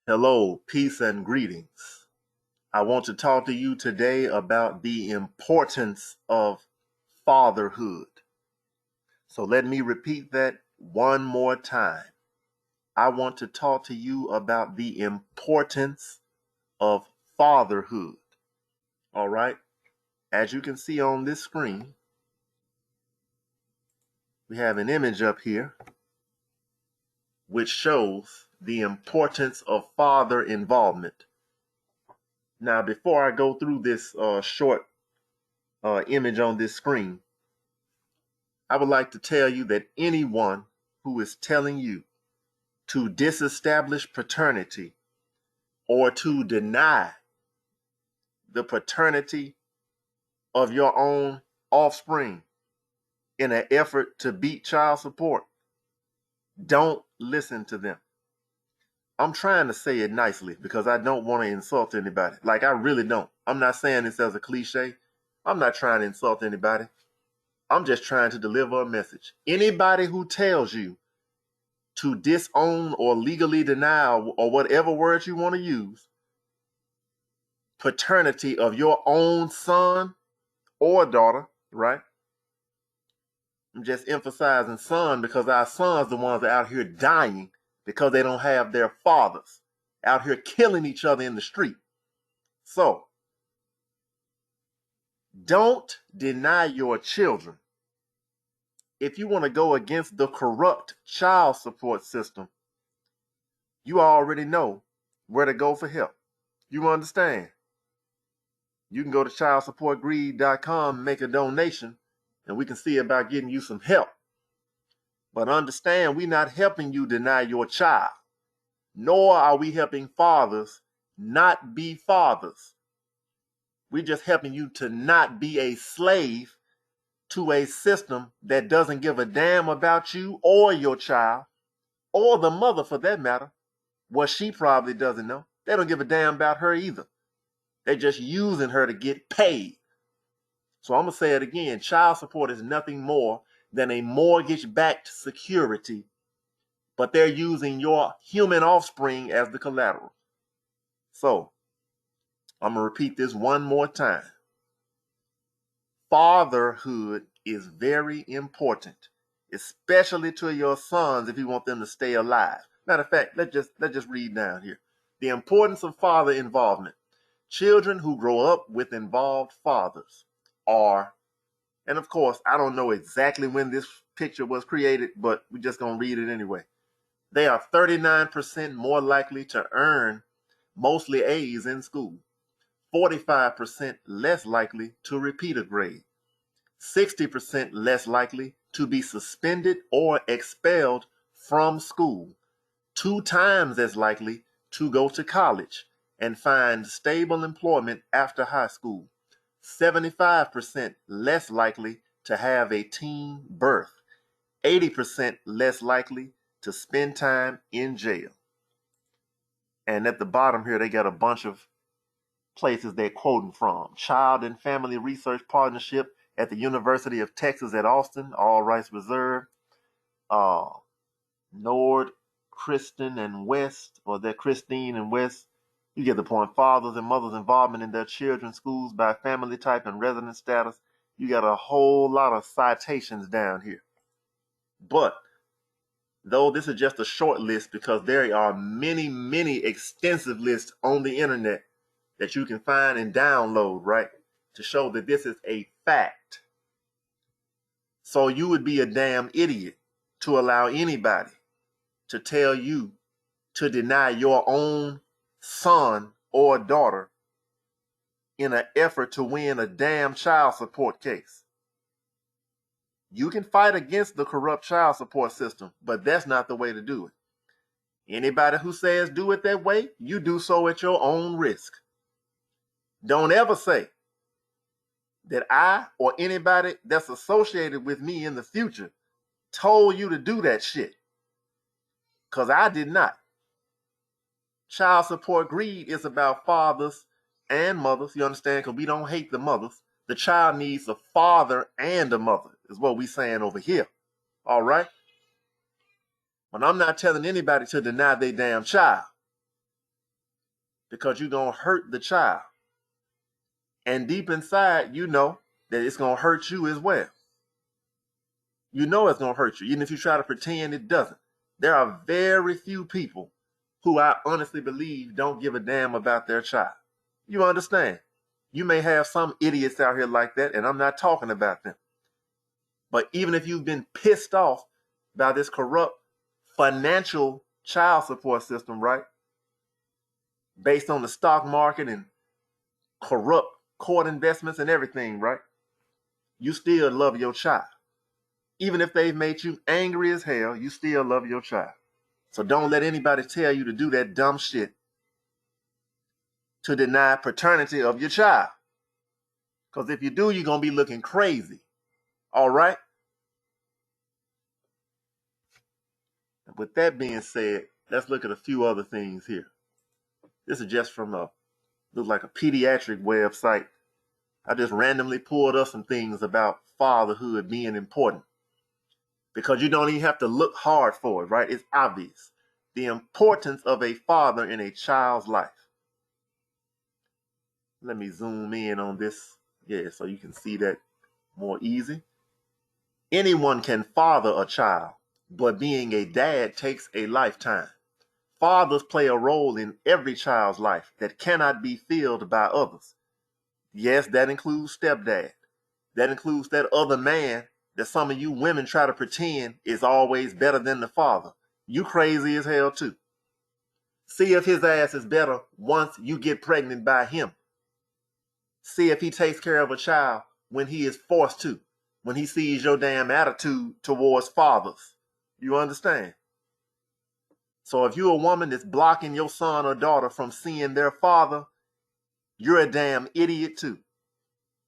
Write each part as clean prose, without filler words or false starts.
Hello, peace and greetings. I want to talk to you today about the importance of fatherhood. So let me repeat that one more time. I want to talk to you about the importance of fatherhood. All right. As you can see on this screen, we have an image up here which shows the importance of father involvement. Now, before I go through this short image on this screen, I would like to tell you that anyone who is telling you to disestablish paternity or to deny the paternity of your own offspring in an effort to beat child support, don't listen to them. I'm trying to say it nicely because I don't want to insult anybody. Like, I really don't. I'm not saying this as a cliche. I'm not trying to insult anybody. I'm just trying to deliver a message. Anybody who tells you to disown or legally deny or whatever words you want to use paternity of your own son or daughter, right? I'm just emphasizing son because our sons, the ones that are out here dying because they don't have their fathers, out here killing each other in the street. So don't deny your children. If you want to go against the corrupt child support system, you already know where to go for help. You understand? You can go to childsupportgreed.com and make a donation, and we can see about getting you some help. But understand, we're not helping you deny your child, nor are we helping fathers not be fathers. We're just helping you to not be a slave to a system that doesn't give a damn about you or your child, or the mother for that matter. Well, she probably doesn't know. They don't give a damn about her either. They're just using her to get paid. So I'm going to say it again. Child support is nothing more than a mortgage-backed security, but they're using your human offspring as the collateral. So I'm going to repeat this one more time. Fatherhood is very important, especially to your sons if you want them to stay alive. Matter of fact, let's just read down here. The importance of father involvement. Children who grow up with involved fathers are, and of course, I don't know exactly when this picture was created, but we're just going to read it anyway. They are 39% more likely to earn mostly A's in school, 45% less likely to repeat a grade, 60% less likely to be suspended or expelled from school, 2 times as likely to go to college and find stable employment after high school, 75% less likely to have a teen birth, 80% less likely to spend time in jail. And at the bottom here, they got a bunch of places they're quoting from. Child and Family Research Partnership at the University of Texas at Austin, all rights reserved. Nord, Kristen, and West, or that Christine and West. You get the point. Fathers and mothers' involvement in their children's schools by family type and residence status. You got a whole lot of citations down here. But though this is just a short list because there are many, many extensive lists on the internet that you can find and download, right, to show that this is a fact. So you would be a damn idiot to allow anybody to tell you to deny your own son or daughter in an effort to win a damn child support case. You can fight against the corrupt child support system, but that's not the way to do it. Anybody who says do it that way, you do so at your own risk. Don't ever say that I or anybody that's associated with me in the future told you to do that shit. Because I did not. Child support greed is about fathers and mothers. You understand? Because we don't hate the mothers. The child needs a father and a mother, is what we saying over here. All right? But I'm not telling anybody to deny their damn child. because you're going to hurt the child. And deep inside, you know that it's going to hurt you as well. You know it's going to hurt you, even if you try to pretend it doesn't. There are very few people who I honestly believe don't give a damn about their child. You understand? You may have some idiots out here like that, and I'm not talking about them. But even if you've been pissed off by this corrupt financial child support system, right? Based on the stock market and corrupt court investments and everything, right? You still love your child. Even if they've made you angry as hell, you still love your child. So don't let anybody tell you to do that dumb shit to deny paternity of your child. Because if you do, you're going to be looking crazy. All right? With that being said, let's look at a few other things here. This is just from looks like a pediatric website. I just randomly pulled up some things about fatherhood being important. Because you don't even have to look hard for it, right? It's obvious. The importance of a father in a child's life. Let me zoom in on this. Yeah, so you can see that more easy. Anyone can father a child, but being a dad takes a lifetime. Fathers play a role in every child's life that cannot be filled by others. Yes, that includes stepdad. That includes that other man that some of you women try to pretend is always better than the father. You crazy as hell too. See if his ass is better once you get pregnant by him. See if he takes care of a child when he is forced to, when he sees your damn attitude towards fathers. You understand? So if you're a woman that's blocking your son or daughter from seeing their father, you're a damn idiot too.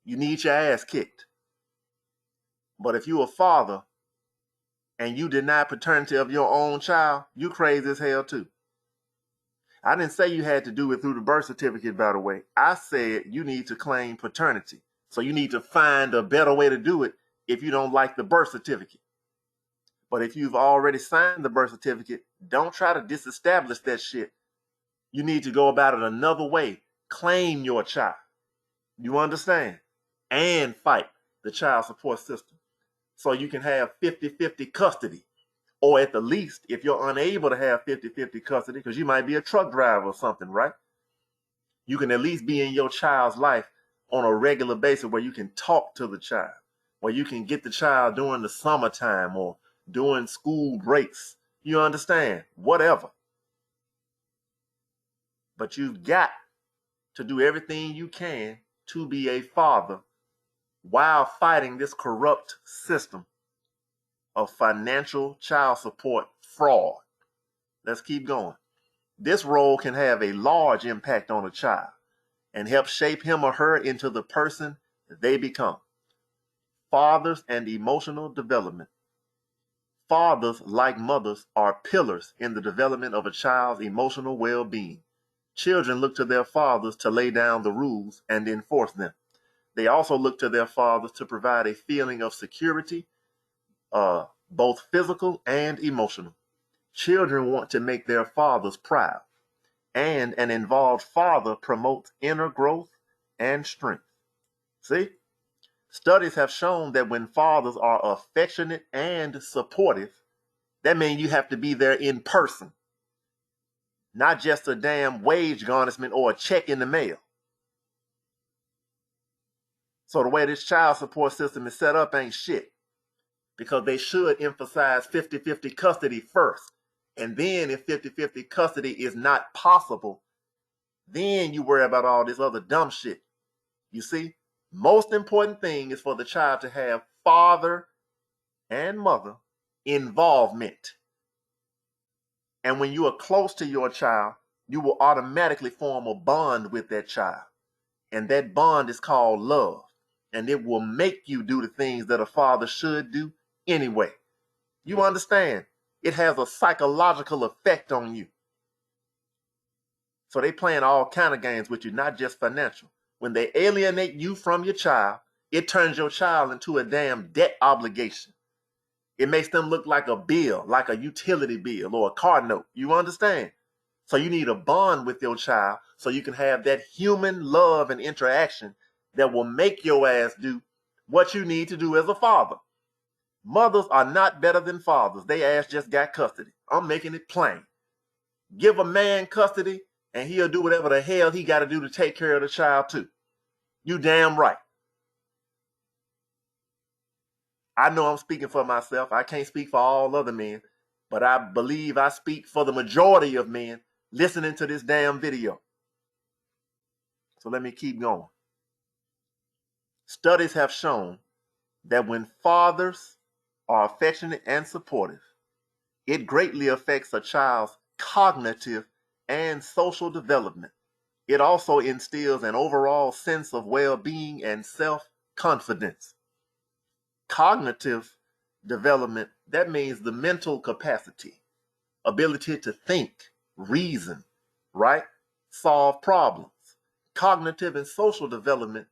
You need your ass kicked. But if you're a father and you deny paternity of your own child, you crazy as hell too. I didn't say you had to do it through the birth certificate, by the way. I said you need to claim paternity. So you need to find a better way to do it if you don't like the birth certificate. But if you've already signed the birth certificate, don't try to disestablish that shit. You need to go about it another way. Claim your child. You understand? And fight the child support system so you can have 50-50 custody. Or at the least, if you're unable to have 50-50 custody, because you might be a truck driver or something, right? You can at least be in your child's life on a regular basis where you can talk to the child, where you can get the child during the summertime or during school breaks. You understand? Whatever. But you've got to do everything you can to be a father while fighting this corrupt system of financial child support fraud. Let's keep going. This role can have a large impact on a child and help shape him or her into the person they become. Fathers and emotional development. Fathers, like mothers, are pillars in the development of a child's emotional well-being. Children look to their fathers to lay down the rules and enforce them. They also look to their fathers to provide a feeling of security, both physical and emotional. Children want to make their fathers proud, and an involved father promotes inner growth and strength. See? Studies have shown that when fathers are affectionate and supportive, that means you have to be there in person, not just a damn wage garnishment or a check in the mail. So the way this child support system is set up ain't shit, because they should emphasize 50-50 custody first. And then if 50-50 custody is not possible, then you worry about all this other dumb shit. You see, most important thing is for the child to have father and mother involvement. And when you are close to your child, you will automatically form a bond with that child. And that bond is called love. And it will make you do the things that a father should do anyway. You understand? It has a psychological effect on you. So they playing all kind of games with you, not just financial. When they alienate you from your child, it turns your child into a damn debt obligation. It makes them look like a bill, like a utility bill or a car note. You understand? So you need a bond with your child so you can have that human love and interaction that will make your ass do what you need to do as a father. Mothers are not better than fathers. They ass just got custody. I'm making it plain. Give a man custody and he'll do whatever the hell he got to do to take care of the child too. You damn right. I know I'm speaking for myself. I can't speak for all other men, but I believe I speak for the majority of men listening to this damn video. So let me keep going. Studies have shown that when fathers are affectionate and supportive, it greatly affects a child's cognitive and social development. It also instills an overall sense of well-being and self-confidence. Cognitive development, that means the mental capacity, ability to think, reason, right? Solve problems. Cognitive and social development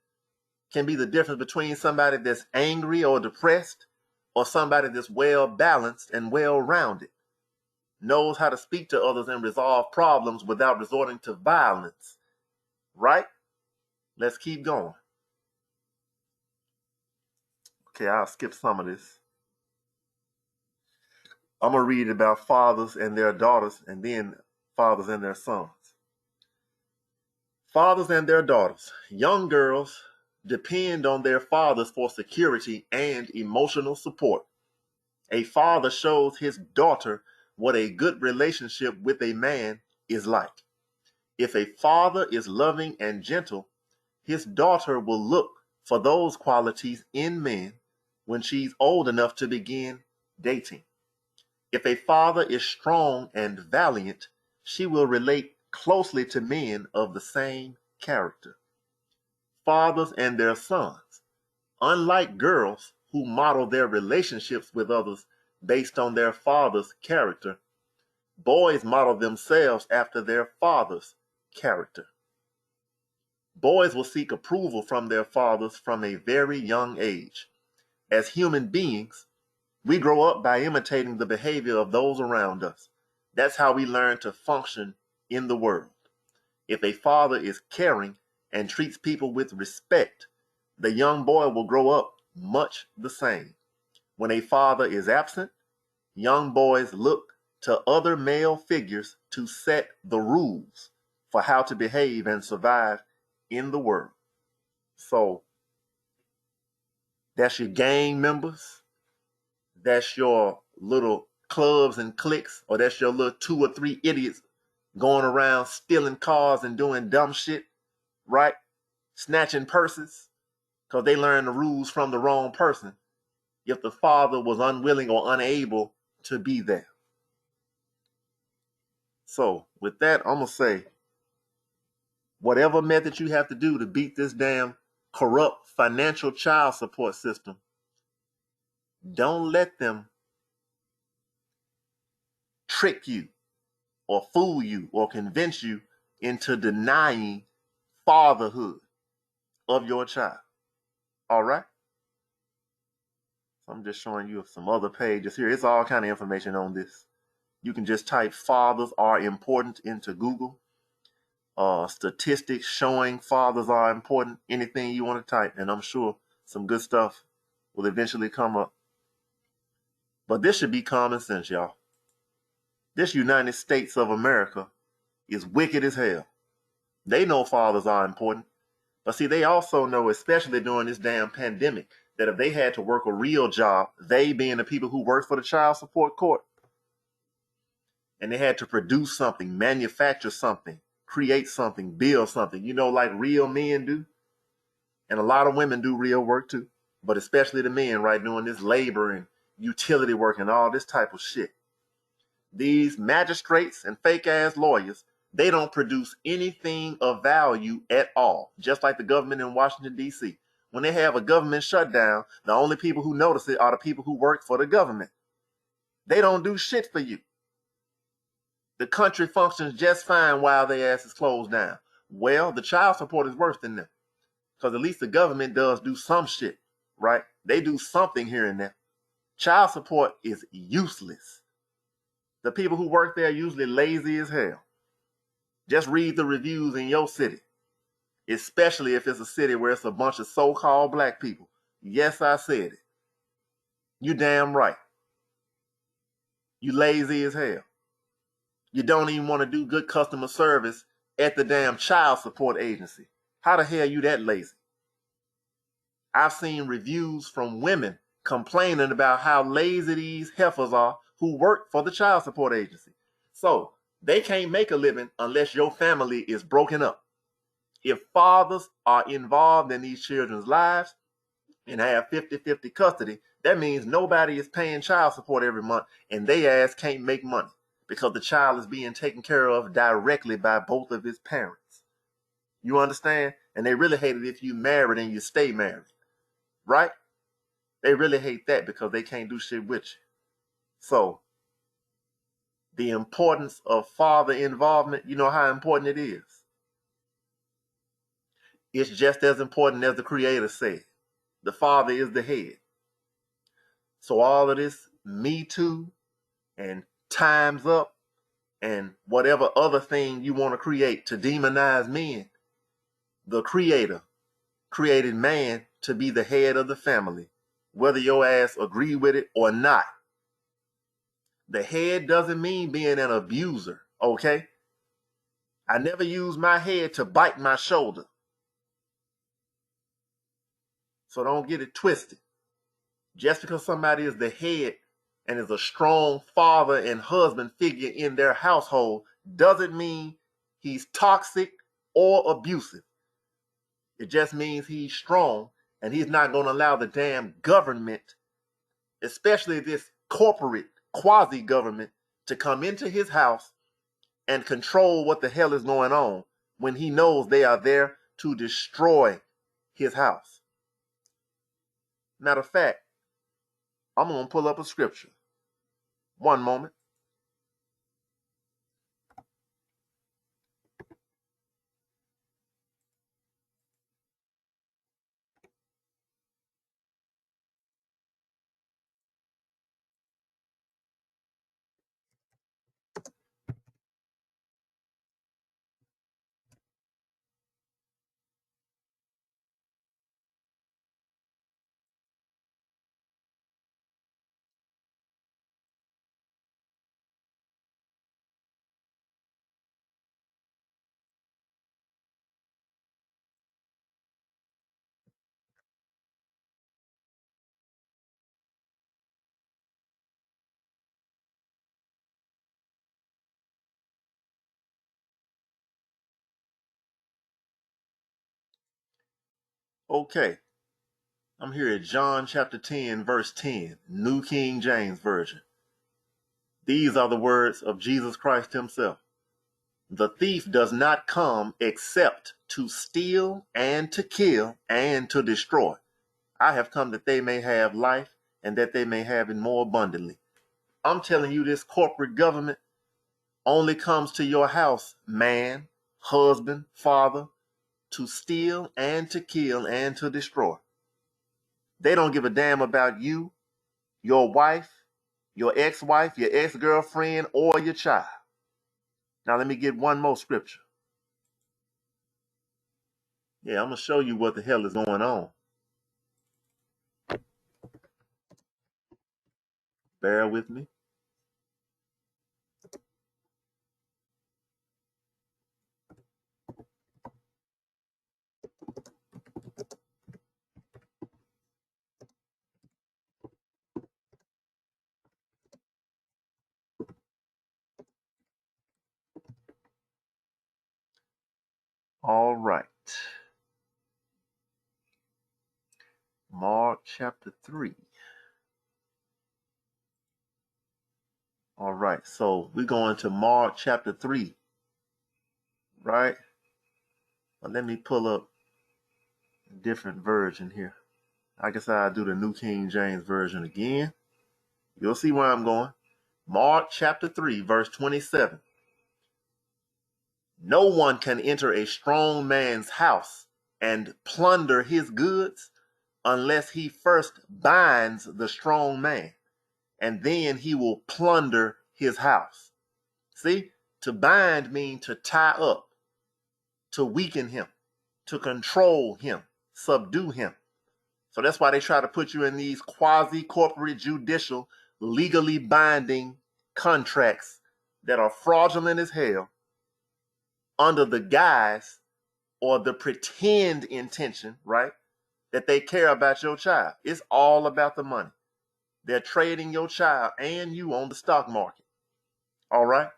can be the difference between somebody that's angry or depressed or somebody that's well balanced and well rounded, knows how to speak to others and resolve problems without resorting to violence, right? Let's keep going. Okay, I'll skip some of this. I'm going to read about fathers and their daughters and then fathers and their sons. Fathers and their daughters. Young girls depend on their fathers for security and emotional support. A father shows his daughter what a good relationship with a man is like. If a father is loving and gentle, his daughter will look for those qualities in men when she's old enough to begin dating. If a father is strong and valiant, she will relate closely to men of the same character. Fathers and their sons. Unlike girls who model their relationships with others based on their father's character, boys model themselves after their father's character. Boys will seek approval from their fathers from a very young age. As human beings, we grow up by imitating the behavior of those around us. That's how we learn to function in the world. If a father is caring and treats people with respect, the young boy will grow up much the same. When a father is absent, young boys look to other male figures to set the rules for how to behave and survive in the world. So that's your gang members, that's your little clubs and cliques, or that's your little 2 or 3 idiots going around stealing cars and doing dumb shit, right? Snatching purses because they learned the rules from the wrong person if the father was unwilling or unable to be there. So with that, I'm going to say, whatever method you have to do to beat this damn corrupt financial child support system, don't let them trick you or fool you or convince you into denying fatherhood of your child. All right? So I'm just showing you some other pages here. It's all kind of information on this. You can just type fathers are important into Google. Statistics showing fathers are important. Anything you want to type, and I'm sure some good stuff will eventually come up. But this should be common sense, y'all. This United States of America is wicked as hell. They know fathers are important. But see, they also know, especially during this damn pandemic, that if they had to work a real job, they being the people who work for the child support court, and they had to produce something, manufacture something, create something, build something, like real men do. And a lot of women do real work too, but especially the men, right, doing this labor and utility work and all this type of shit. These magistrates and fake ass lawyers, they don't produce anything of value at all, just like the government in Washington, D.C. When they have a government shutdown, the only people who notice it are the people who work for the government. They don't do shit for you. The country functions just fine while their ass is closed down. Well, the child support is worse than them, because at least the government does do some shit, right? They do something here and there. Child support is useless. The people who work there are usually lazy as hell. Just read the reviews in your city, especially if it's a city where it's a bunch of so-called black people. Yes, I said it. You damn right. You lazy as hell. You don't even want to do good customer service at the damn child support agency. How the hell you that lazy? I've seen reviews from women complaining about how lazy these heifers are who work for the child support agency. So they can't make a living unless your family is broken up. If fathers are involved in these children's lives and have 50-50 custody, that means nobody is paying child support every month and they ass can't make money because the child is being taken care of directly by both of his parents. You understand? And they really hate it if you married and you stay married, right? They really hate that because they can't do shit with you. So the importance of father involvement, you know how important it is. It's just as important as the Creator said. The father is the head. So all of this Me Too and Time's Up and whatever other thing you want to create to demonize men, the Creator created man to be the head of the family, whether your ass agree with it or not. The head doesn't mean being an abuser, okay? I never use my head to bite my shoulder. So don't get it twisted. Just because somebody is the head and is a strong father and husband figure in their household doesn't mean he's toxic or abusive. It just means he's strong and he's not going to allow the damn government, especially this corporate quasi-government, to come into his house and control what the hell is going on when he knows they are there to destroy his house. Matter of fact, I'm going to pull up a scripture. One moment. Okay, I'm here at John chapter 10, verse 10, New King James Version. These are the words of Jesus Christ himself. The thief does not come except to steal and to kill and to destroy. I have come that they may have life and that they may have it more abundantly. I'm telling you, this corporate government only comes to your house, man, husband, father, to steal and to kill and to destroy. They don't give a damn about you, your wife, your ex-wife, your ex-girlfriend, or your child. Now let me get one more scripture. Yeah, I'm going to show you what the hell is going on. Bear with me. All right. Mark chapter 3. All right. So we're going to Mark chapter 3. Right? But let me pull up a different version here. I guess I'll do the New King James Version again. You'll see where I'm going. Mark chapter 3, verse 27. No one can enter a strong man's house and plunder his goods unless he first binds the strong man, and then he will plunder his house. See, To bind means to tie up, to weaken him, to control him, subdue him. So that's why they try to put you in these quasi-corporate judicial, legally binding contracts that are fraudulent as hell under the guise or the pretend intention, right, that they care about your child. It's all about the money. They're trading your child and you on the stock market. All right?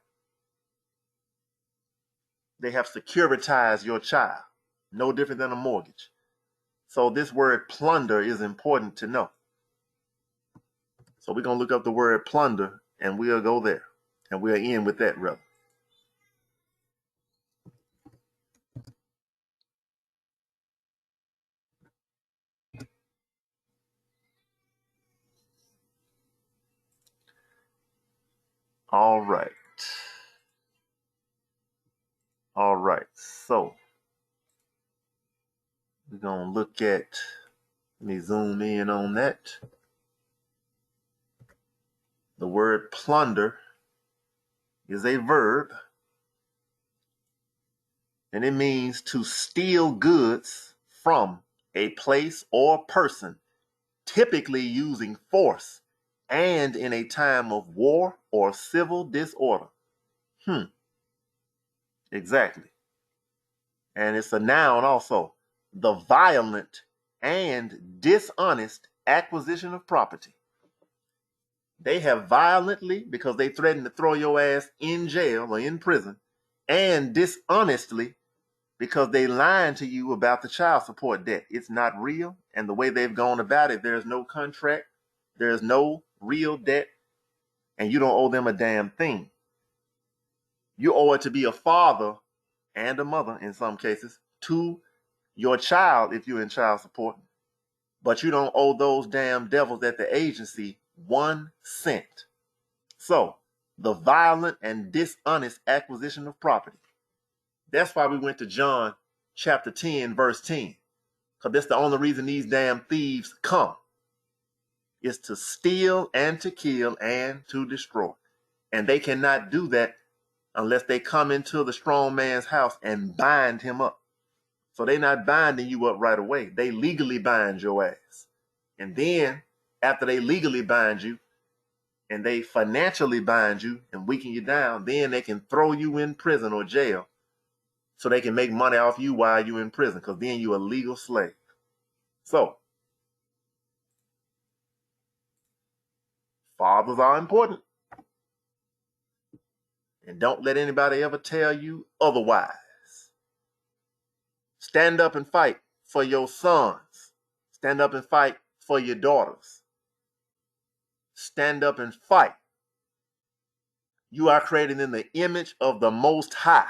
They have securitized your child. No different than a mortgage. So this word plunder is important to know. So we're going to look up the word plunder and we'll go there. And we'll end with that, brother. All right. All right. So we're going to look at, let me zoom in on that. The word plunder is a verb, and it means to steal goods from a place or person, typically using force and in a time of war or civil disorder. Exactly. And it's a noun also. The violent and dishonest acquisition of property. They have violently, because they threatened to throw your ass in jail or in prison, and dishonestly, because they lying to you about the child support debt. It's not real. And the way they've gone about it, there's no contract, there's no real debt, and you don't owe them a damn thing. You owe it to be a father and a mother, in some cases, to your child if you're in child support. But you don't owe those damn devils at the agency 1 cent. So, the violent and dishonest acquisition of property. That's why we went to John chapter 10, verse 10. Because that's the only reason these damn thieves come. Is to steal and to kill and to destroy. And they cannot do that unless they come into the strong man's house and bind him up. So they're not binding you up right away. They legally bind your ass. And then, after they legally bind you, and they financially bind you and weaken you down, then they can throw you in prison or jail so they can make money off you while you're in prison, because then you're a legal slave. So, fathers are important. And don't let anybody ever tell you otherwise. Stand up and fight for your sons. Stand up and fight for your daughters. Stand up and fight. You are created in the image of the Most High.